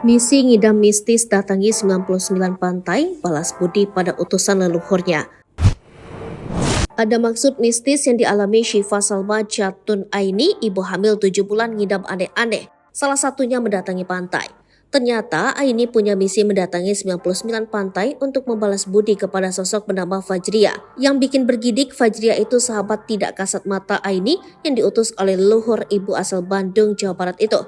Misi ngidam mistis datangi 99 pantai, balas budi pada utusan leluhurnya. Ada maksud mistis yang dialami Syifa Salma Jatun Aini, ibu hamil 7 bulan ngidam aneh-aneh, salah satunya mendatangi pantai. Ternyata Aini punya misi mendatangi 99 pantai untuk membalas budi kepada sosok bernama Fajria. Yang bikin bergidik, Fajria itu sahabat tidak kasat mata Aini yang diutus oleh leluhur ibu asal Bandung, Jawa Barat itu.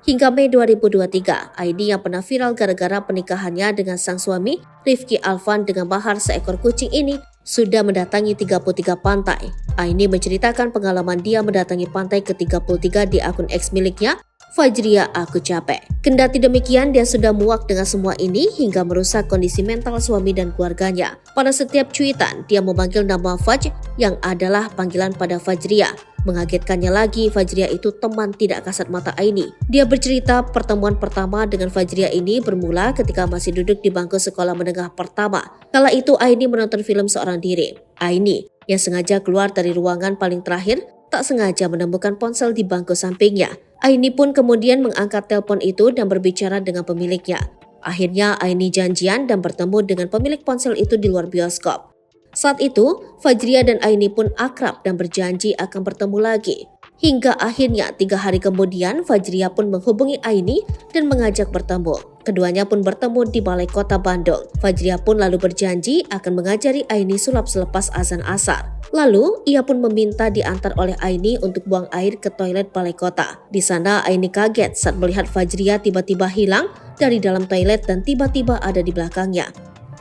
Hingga Mei 2023, Aini yang pernah viral gara-gara pernikahannya dengan sang suami, Rifki Alvan dengan mahar seekor kucing ini, sudah mendatangi 33 pantai. Aini menceritakan pengalaman dia mendatangi pantai ke-33 di akun X miliknya, Fajria Aku Capek. Kendati demikian, dia sudah muak dengan semua ini hingga merusak kondisi mental suami dan keluarganya. Pada setiap cuitan, dia memanggil nama Faj yang adalah panggilan pada Fajria. Mengagetkannya lagi, Fajria itu teman tidak kasat mata Aini. Dia bercerita pertemuan pertama dengan Fajria ini bermula ketika masih duduk di bangku sekolah menengah pertama. Kala itu Aini menonton film seorang diri. Aini yang sengaja keluar dari ruangan paling terakhir tak sengaja menemukan ponsel di bangku sampingnya. Aini pun kemudian mengangkat telepon itu dan berbicara dengan pemiliknya. Akhirnya Aini janjian dan bertemu dengan pemilik ponsel itu di luar bioskop. Saat itu, Fajria dan Aini pun akrab dan berjanji akan bertemu lagi. Hingga akhirnya 3 hari kemudian, Fajria pun menghubungi Aini dan mengajak bertemu. Keduanya pun bertemu di Balai Kota Bandung. Fajria pun lalu berjanji akan mengajari Aini sulap selepas azan asar. Lalu, ia pun meminta diantar oleh Aini untuk buang air ke toilet Balai Kota. Di sana, Aini kaget saat melihat Fajria tiba-tiba hilang dari dalam toilet dan tiba-tiba ada di belakangnya.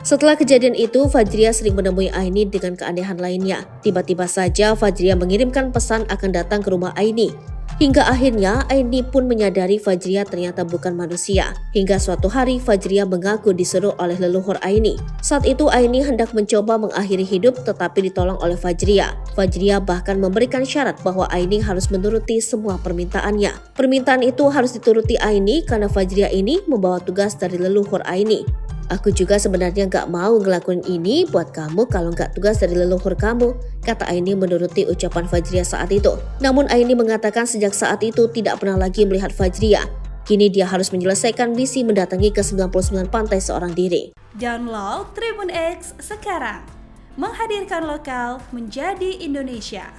Setelah kejadian itu, Fajria sering menemui Aini dengan keanehan lainnya. Tiba-tiba saja Fajria mengirimkan pesan akan datang ke rumah Aini. Hingga akhirnya Aini pun menyadari Fajria ternyata bukan manusia. Hingga suatu hari Fajria mengaku disuruh oleh leluhur Aini. Saat itu Aini hendak mencoba mengakhiri hidup tetapi ditolong oleh Fajria. Fajria bahkan memberikan syarat bahwa Aini harus menuruti semua permintaannya. Permintaan itu harus dituruti Aini karena Fajria ini membawa tugas dari leluhur Aini. Aku juga sebenarnya gak mau ngelakuin ini buat kamu kalau gak tugas dari leluhur kamu, kata Aini menuruti ucapan Fajria saat itu. Namun Aini mengatakan sejak saat itu tidak pernah lagi melihat Fajria. Kini dia harus menyelesaikan misi mendatangi ke 99 pantai seorang diri. Download Tribun X sekarang, menghadirkan lokal menjadi Indonesia.